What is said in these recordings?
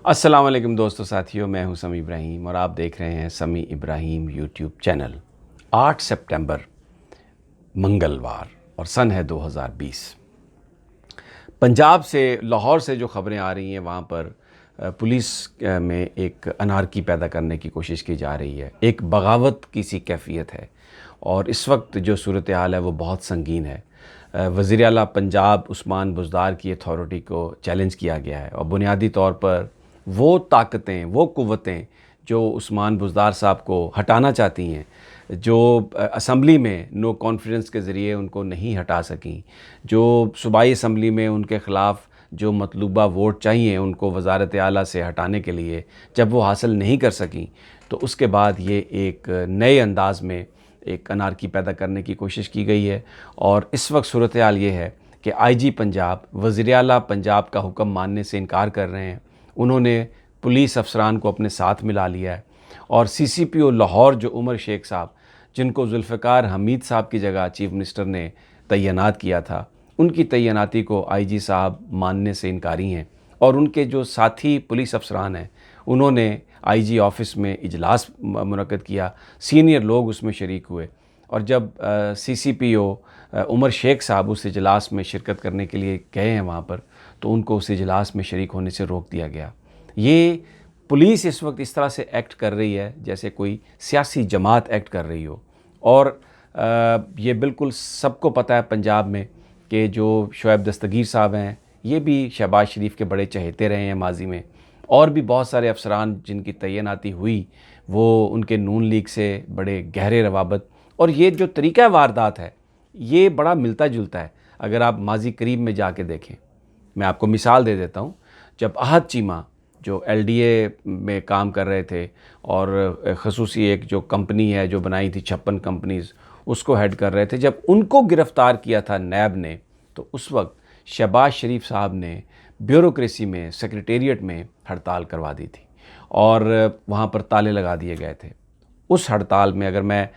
अस्सलाम वालेकुम दोस्तों साथियों, मैं हूं समी इब्राहिम और आप देख रहे हैं समी इब्राहिम यूट्यूब चैनल। 8 सितंबर मंगलवार और सन है 2020। पंजाब से लाहौर से जो ख़बरें आ रही हैं वहाँ पर पुलिस में एक अनारकी पैदा करने की कोशिश की जा रही है। एक बगावत की सी कैफ़ियत है और इस वक्त जो सूरत हाल है वो बहुत संगीन है। वज़ीर आला पंजाब उस्मान बुज़दार की अथॉरिटी को चैलेंज किया गया है और बुनियादी तौर पर वो ताकतें, वो क़ुव्वतें जो उस्मान बुज़दार साहब को हटाना चाहती हैं, जो असम्बली में नो कॉन्फिडेंस के ज़रिए उनको नहीं हटा सकीं, जो सूबाई असम्बली में उनके ख़िलाफ़ जो मतलूबा वोट चाहिए उनको वज़ारत आला से हटाने के लिए, जब वो हासिल नहीं कर सकीं, तो उसके बाद ये एक नए अंदाज़ में एक अनारकी पैदा करने की कोशिश की गई है। और इस वक्त सूरत हाल ये है कि आईजी पंजाब वज़ीर आला पंजाब का हुक्म मानने से इनकार कर रहे हैं। उन्होंने पुलिस अफसरान को अपने साथ मिला लिया है और सीसीपीओ लाहौर जो उमर शेख साहब, जिनको जुल्फ़िकार हमीद साहब की जगह चीफ मिनिस्टर ने तैनात किया था, उनकी तैनाती को आईजी साहब मानने से इनकारी हैं। और उनके जो साथी पुलिस अफसरान हैं उन्होंने आईजी ऑफ़िस में इजलास मुनक़्क़द किया, सीनियर लोग उसमें शरीक हुए और जब सीसीपीओ उमर शेख साहब उस इजलास में शिरकत करने के लिए गए हैं वहाँ पर, तो उनको उस इजलास में शरीक होने से रोक दिया गया। ये पुलिस इस वक्त इस तरह से एक्ट कर रही है जैसे कोई सियासी जमात एक्ट कर रही हो। और ये बिल्कुल सबको पता है पंजाब में कि जो शोएब दस्तगीर साहब हैं, ये भी शहबाज शरीफ के बड़े चहेते रहे हैं माजी में, और भी बहुत सारे अफसरान जिनकी तैनाती हुई वो उनके नून लीग से बड़े गहरे रवाबत। और ये जो तरीक़ा वारदात है ये बड़ा मिलता जुलता है अगर आप माजी करीब में जाके देखें। मैं आपको मिसाल दे देता हूँ। जब अहद चीमा जो एलडीए में काम कर रहे थे और ख़ुसूसी एक जो कंपनी है जो बनाई थी 56 कंपनीज़, उसको हेड कर रहे थे, जब उनको गिरफ़्तार किया था नैब ने, तो उस वक्त शहबाज शरीफ साहब ने ब्यूरोक्रेसी में, सेक्रेटेरिएट में हड़ताल करवा दी थी और वहाँ पर ताले लगा दिए गए थे। उस हड़ताल में, अगर मैं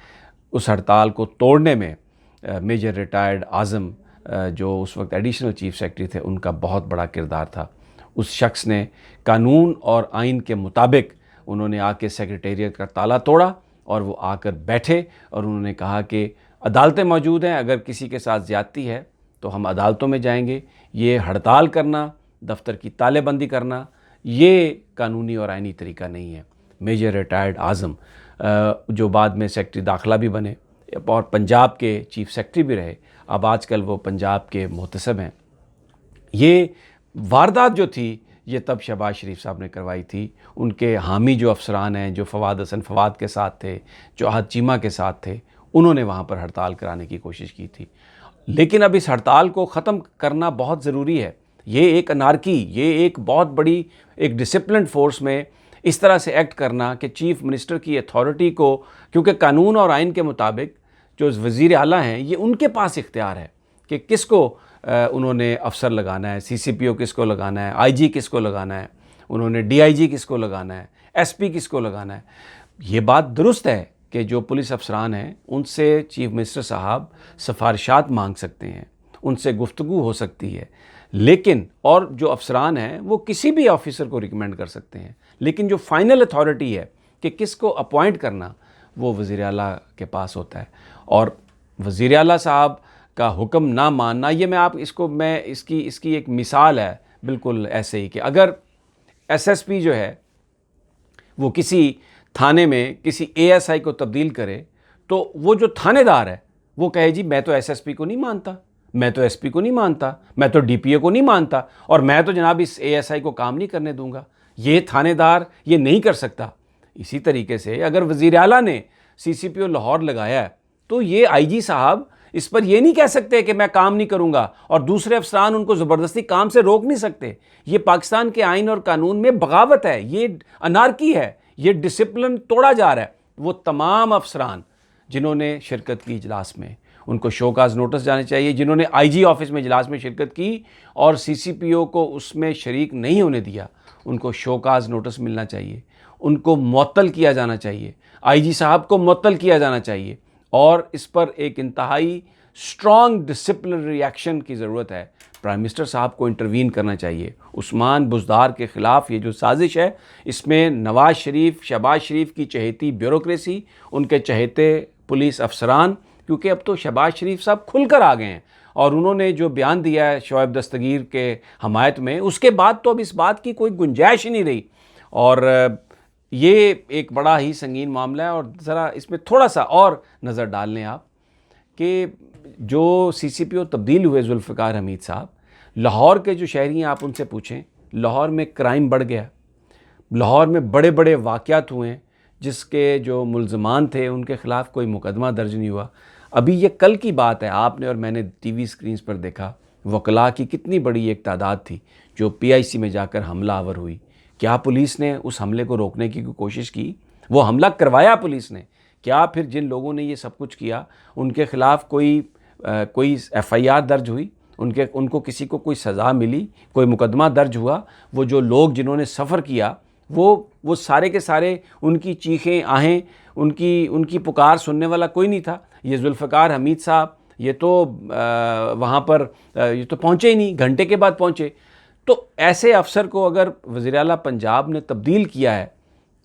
उस हड़ताल को तोड़ने में मेजर रिटायर्ड आज़म जो उस वक्त एडिशनल चीफ सेक्रेटरी थे, उनका बहुत बड़ा किरदार था। उस शख्स ने कानून और आइन के मुताबिक उन्होंने आके सेक्रेटेरिएट का ताला तोड़ा और वो आकर बैठे और उन्होंने कहा कि अदालतें मौजूद हैं, अगर किसी के साथ ज़्यादती है तो हम अदालतों में जाएंगे। ये हड़ताल करना, दफ्तर की तालेबंदी करना, ये कानूनी और आइनी तरीका नहीं है। मेजर रिटायर्ड आज़म जो बाद में सेक्रेटरी दाखिला भी बने और पंजाब के चीफ सेक्रेटरी भी रहे, अब आजकल वो पंजाब के मोहतसब हैं। ये वारदात जो थी ये तब शहबाज शरीफ साहब ने करवाई थी। उनके हामी जो अफसरान हैं, जो फवाद हसन फवाद के साथ थे, जो अहद चीमा के साथ थे, उन्होंने वहाँ पर हड़ताल कराने की कोशिश की थी। लेकिन अब इस हड़ताल को ख़त्म करना बहुत ज़रूरी है। ये एक अनारकी, ये एक बहुत बड़ी एक डिसिप्लिन फ़ोर्स में इस तरह से एक्ट करना कि चीफ़ मिनिस्टर की अथॉरिटी को, क्योंकि कानून और आइन के मुताबिक जो वज़ीर आला हैं ये उनके पास इख्तियार है कि किसको उन्होंने अफसर लगाना है, सीसीपीओ किसको लगाना है, आईजी किसको लगाना है, उन्होंने डीआईजी किसको लगाना है, एसपी किसको लगाना है। ये बात दुरुस्त है कि जो पुलिस अफसरान हैं उनसे चीफ मिनिस्टर साहब सिफारिशात मांग सकते हैं, उनसे गुफ्तगू हो सकती है, लेकिन और जो अफसरान हैं वो किसी भी ऑफिसर को रिकमेंड कर सकते हैं, लेकिन जो फाइनल अथॉरिटी है कि किसको अपॉइंट करना वो वज़ीर आला के पास होता है। और वज़ीर आला साहब का हुक्म ना मानना, ये मैं इसकी एक मिसाल है बिल्कुल ऐसे ही कि अगर एसएसपी जो है वो किसी थाने में किसी एएसआई को तब्दील करे, तो वो जो थानेदार है वो कहे जी मैं तो एसएसपी को नहीं मानता, मैं तो एसपी को नहीं मानता, मैं तो डीपीओ को नहीं मानता और मैं तो जनाब इस एएसआई को काम नहीं करने दूंगा। ये थानेदार ये नहीं कर सकता। इसी तरीके से अगर वज़ीर आला ने सीसीपीओ लाहौर लगाया है तो ये आईजी साहब इस पर ये नहीं कह सकते कि मैं काम नहीं करूंगा और दूसरे अफसरान उनको ज़बरदस्ती काम से रोक नहीं सकते। ये पाकिस्तान के आइन और कानून में बगावत है, ये अनारकी है, ये डिसिप्लिन तोड़ा जा रहा है। वो तमाम अफसरान जिन्होंने शिरकत की इजलास में, उनको शोकाज नोटिस जाने चाहिए। जिन्होंने आईजी ऑफिस में इजलास में शिरकत की और सीसीपीओ को उसमें शरीक नहीं होने दिया, उनको शोकाज नोटिस मिलना चाहिए, उनको मुअत्तल किया जाना चाहिए, आईजी साहब को मुअत्तल किया जाना चाहिए और इस पर एक इंतहाई स्ट्रॉन्ग डिसिप्लिनरी एक्शन की ज़रूरत है। प्राइम मिनिस्टर साहब को इंटरवीन करना चाहिए। उस्मान बुज़दार के ख़िलाफ़ ये जो साजिश है, इसमें नवाज़ शरीफ, शहबाज शरीफ की चहेती ब्यूरोक्रेसी, उनके चहेते पुलिस अफसरान, क्योंकि अब तो शहबाज शरीफ साहब खुलकर आ गए हैं और उन्होंने जो बयान दिया है शोएब दस्तगीर के हमायत में, उसके बाद तो अब इस बात की कोई गुंजाइश ही नहीं रही। और ये एक बड़ा ही संगीन मामला है। और ज़रा इसमें थोड़ा सा और नज़र डाल लें आप कि जो CCPO तब्दील हुए जुल्फ़िकार हमीद साहब, लाहौर के जो शहरी हैं आप उनसे पूछें, लाहौर में क्राइम बढ़ गया, लाहौर में बड़े बड़े वाक़यात हुए हैं जिसके जो मुल्ज़मान थे उनके ख़िलाफ़ कोई मुकदमा दर्ज नहीं हुआ। अभी ये कल की बात है, आपने और मैंने टीवी स्क्रीन्स पर देखा वकला की कितनी बड़ी एक तादाद थी जो PIC में जाकर हमलावर हुई। क्या पुलिस ने उस हमले को रोकने की कोशिश की? वो हमला करवाया पुलिस ने। क्या फिर जिन लोगों ने ये सब कुछ किया उनके ख़िलाफ़ कोई FIR दर्ज हुई? उनको किसी को कोई सज़ा मिली? कोई मुकदमा दर्ज हुआ? वो जो लोग जिन्होंने सफ़र किया वो सारे के सारे, उनकी चीखें आहें, उनकी पुकार सुनने वाला कोई नहीं था। ये जुल्फ़िकार हमीद साहब ये तो वहाँ पर ये तो पहुँचे ही नहीं, घंटे के बाद पहुँचे। तो ऐसे अफसर को अगर वज़ीर आला पंजाब ने तब्दील किया है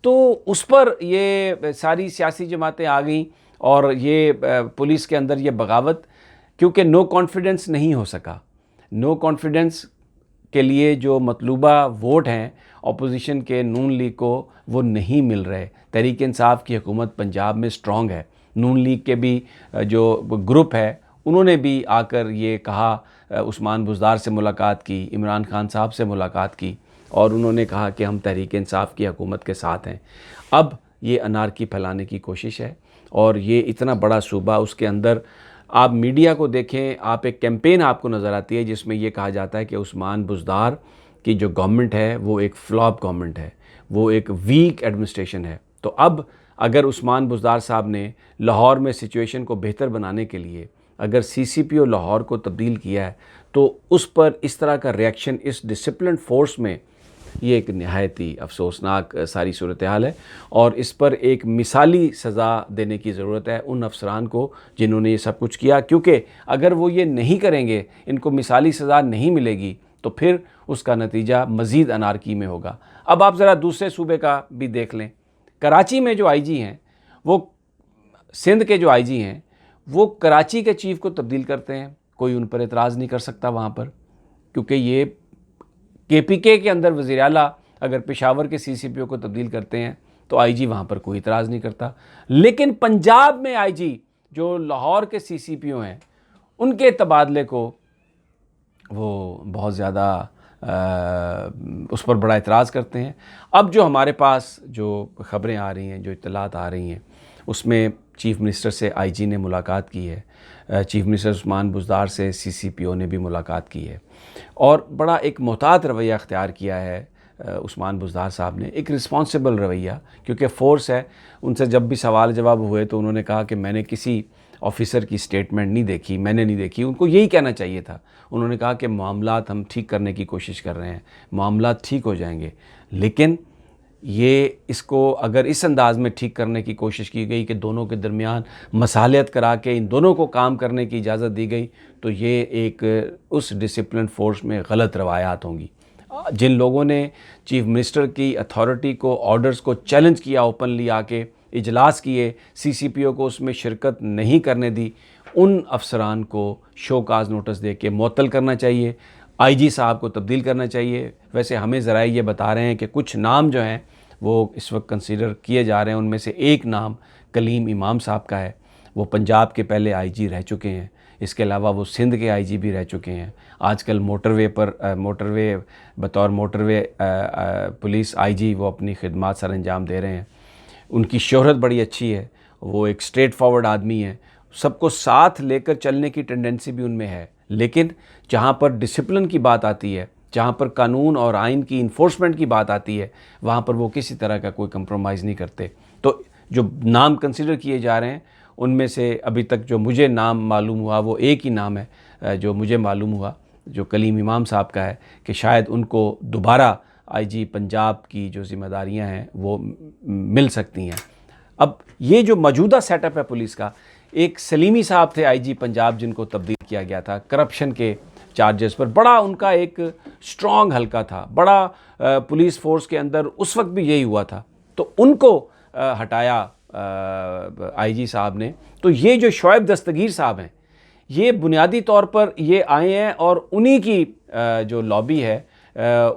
तो उस पर ये सारी सियासी जमातें आ गईं और ये पुलिस के अंदर ये बगावत, क्योंकि नो कॉन्फिडेंस नहीं हो सका। नो कॉन्फिडेंस के लिए जो मतलूबा वोट हैं अपोजिशन के नून लीग को, वो नहीं मिल रहे। तहरीक इंसाफ की हुकूमत पंजाब में स्ट्रॉन्ग है। नून लीग के भी जो ग्रुप है उन्होंने भी आकर ये कहा, उस्मान बुज़दार से मुलाकात की, इमरान खान साहब से मुलाकात की और उन्होंने कहा कि हम तहरीक इंसाफ की हुकूमत के साथ हैं। अब ये अनारकी फैलाने की कोशिश है और ये इतना बड़ा सूबा, उसके अंदर आप मीडिया को देखें, आप एक कैंपेन आपको नज़र आती है जिसमें ये कहा जाता है कि उस्मान बुज़दार की जो गवर्नमेंट है वो एक फ्लॉप गवर्नमेंट है, वो एक वीक एडमिनिस्ट्रेशन है। तो अब अगर उस्मान बुज़दार साहब ने लाहौर में सिचुएशन को बेहतर बनाने के लिए अगर CCPO लाहौर को तब्दील किया है तो उस पर इस तरह का रिएक्शन इस डिसिप्लिन फोर्स में, ये एक नहायत ही अफसोसनाक सारी सूरत हाल है और इस पर एक मिसाली सज़ा देने की ज़रूरत है उन अफसरान को जिन्होंने ये सब कुछ किया। क्योंकि अगर वो ये नहीं करेंगे, इनको मिसाली सज़ा नहीं मिलेगी तो फिर उसका नतीजा मज़ीद अनारकी में होगा। अब आप ज़रा दूसरे सूबे का भी देख लें। कराची में जो IG हैं, वो सिंध के जो IG हैं, वो कराची के चीफ़ को तब्दील करते हैं। कोई उन पर एतराज़ नहीं कर सकता वहाँ पर, क्योंकि ये KPK के अंदर वज़ीर आला अगर पेशावर के CCPO को तब्दील करते हैं तो IG वहाँ पर कोई इतराज़ नहीं करता। लेकिन पंजाब में IG जो लाहौर के CCPO हैं, उनके तबादले को वो बहुत ज़्यादा उस पर बड़ा इतराज़ करते हैं। अब जो हमारे पास जो ख़बरें आ रही हैं, जो इत्तलात आ रही हैं, उसमें चीफ़ मिनिस्टर से IG ने मुलाकात की है, चीफ़ मिनिस्टर उस्मान बुज़दार से CCPO ने भी मुलाकात की है और बड़ा एक मोहतात रवैया अख्तियार किया है उस्मान बुज़दार साहब ने, एक रिस्पॉन्सिबल रवैया। क्योंकि फ़ोर्स है, उनसे जब भी सवाल जवाब हुए तो उन्होंने कहा कि मैंने किसी ऑफ़िसर की स्टेटमेंट नहीं देखी, मैंने नहीं देखी। उनको यही कहना चाहिए था। उन्होंने कहा कि मामलात हम ठीक करने की कोशिश कर रहे हैं, मामलात ठीक हो जाएंगे। लेकिन ये इसको अगर इस अंदाज़ में ठीक करने की कोशिश की गई कि दोनों के दरमियान मसालियत करा के इन दोनों को काम करने की इजाज़त दी गई, तो ये एक उस डिसिप्लिन फोर्स में गलत रवायात होंगी। जिन लोगों ने चीफ़ मिनिस्टर की अथॉरिटी को, ऑर्डर्स को चैलेंज किया, ओपनली आके इजलास किए, CCPO को उसमें शिरकत नहीं करने दी, उन अफसरान को शोकाज नोटिस दे के मुअत्तल करना चाहिए। IG साहब को तब्दील करना चाहिए। वैसे हमें ज़राए ये बता रहे हैं कि कुछ नाम जो हैं वो इस वक्त कंसीडर किए जा रहे हैं। उनमें से एक नाम कलीम इमाम साहब का है। वो पंजाब के पहले IG रह चुके हैं। इसके अलावा वो सिंध के IG भी रह चुके हैं। आजकल मोटरवे बतौर मोटरवे पुलिस IG वो अपनी खिदमात सर अंजाम दे रहे हैं। उनकी शोहरत बड़ी अच्छी है। वो एक स्ट्रेट फॉरवर्ड आदमी है। सबको साथ लेकर चलने की टेंडेंसी भी उनमें है। लेकिन जहाँ पर डिसिप्लिन की बात आती है, जहाँ पर कानून और आइन की इन्फोर्समेंट की बात आती है, वहाँ पर वो किसी तरह का कोई कंप्रोमाइज़ नहीं करते। तो जो नाम कंसिडर किए जा रहे हैं उनमें से अभी तक जो मुझे नाम मालूम हुआ वो एक ही नाम है जो मुझे मालूम हुआ, जो कलीम इमाम साहब का है कि शायद उनको दोबारा IG पंजाब की जो ज़िम्मेदारियाँ हैं वो मिल सकती हैं। अब ये जो मौजूदा सेटअप है पुलिस का, एक सलीमी साहब थे आईजी पंजाब, जिनको तब्दील किया गया था करप्शन के चार्जेस पर। बड़ा उनका एक स्ट्रॉन्ग हल्का था, बड़ा पुलिस फोर्स के अंदर उस वक्त भी यही हुआ था, तो उनको हटाया आईजी साहब ने। तो ये जो शोएब दस्तगीर साहब हैं, ये बुनियादी तौर पर ये आए हैं और उन्हीं की जो लॉबी है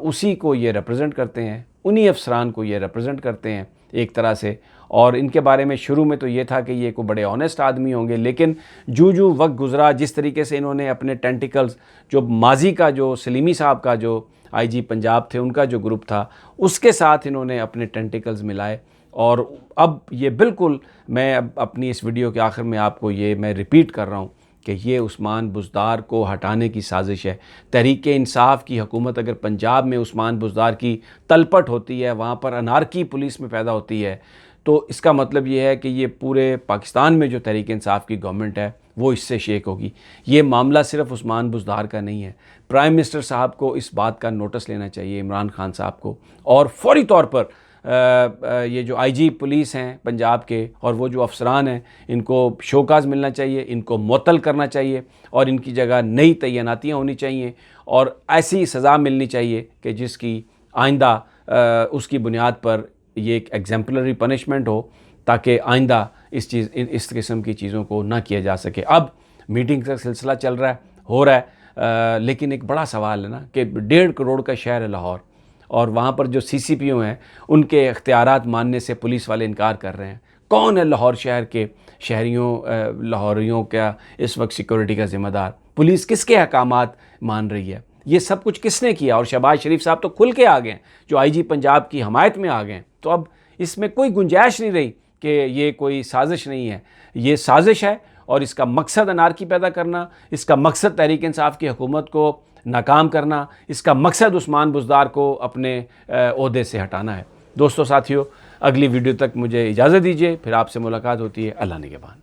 उसी को ये रिप्रेजेंट करते हैं, उन्हीं अफसरान को ये रिप्रेजेंट करते हैं एक तरह से। और इनके बारे में शुरू में तो ये था कि ये कोई बड़े ऑनेस्ट आदमी होंगे, लेकिन जो वक्त गुजरा, जिस तरीके से इन्होंने अपने टेंटिकल्स, जो माजी का जो सलीमी साहब का जो आईजी पंजाब थे उनका जो ग्रुप था, उसके साथ इन्होंने अपने टेंटिकल्स मिलाए। और अब ये बिल्कुल, मैं अब अपनी इस वीडियो के आखिर में आपको ये मैं रिपीट कर रहा हूँ कि ये उस्मान बुज़दार को हटाने की साजिश है। तहरीक-ए-इंसाफ की हुकूमत अगर पंजाब में उस्मान बुज़दार की तलपट होती है, वहाँ पर अनारकी पुलिस में पैदा होती है, तो इसका मतलब ये है कि ये पूरे पाकिस्तान में जो तहरीक-ए-इंसाफ की गवर्नमेंट है वो इससे शेक होगी। ये मामला सिर्फ उस्मान बुज़दार का नहीं है। प्राइम मिनिस्टर साहब को इस बात का नोटिस लेना चाहिए, इमरान खान साहब को, और फौरी तौर पर ये जो आईजी पुलिस हैं पंजाब के और वो जो अफसरान हैं, इनको शोकाज मिलना चाहिए, इनको मुअत्तल करना चाहिए और इनकी जगह नई तैनातियाँ होनी चाहिए और ऐसी सज़ा मिलनी चाहिए कि जिसकी आइंदा उसकी बुनियाद पर ये एक एग्जाम्पलरी पनिशमेंट हो, ताकि आइंदा इस किस्म की चीज़ों को ना किया जा सके। अब मीटिंग का सिलसिला चल रहा है, हो रहा है, लेकिन एक बड़ा सवाल है ना कि 1.5 करोड़ का शहर है लाहौर, और वहाँ पर जो CCPO हैं उनके इख्तियारात मानने से पुलिस वाले इनकार कर रहे हैं। कौन है लाहौर शहर के लाहौरियों का इस वक्त सिक्योरिटी का ज़िम्मेदार? पुलिस किसके अहकामात मान रही है? ये सब कुछ किसने किया? और शहबाज शरीफ साहब तो खुल के आ गए, जो आईजी पंजाब की हमायत में आ गए। तो अब इसमें कोई गुंजाइश नहीं रही कि ये कोई साजिश नहीं है, ये साजिश है और इसका मकसद अनारकी पैदा करना, इसका मकसद तहरीक इंसाफ की हुकूमत को नाकाम करना, इसका मकसद उस्मान बुज़दार को अपने ओहदे से हटाना है। दोस्तों साथियों, अगली वीडियो तक मुझे इजाज़त दीजिए, फिर आपसे मुलाकात होती है। अल्लाह निगहबान।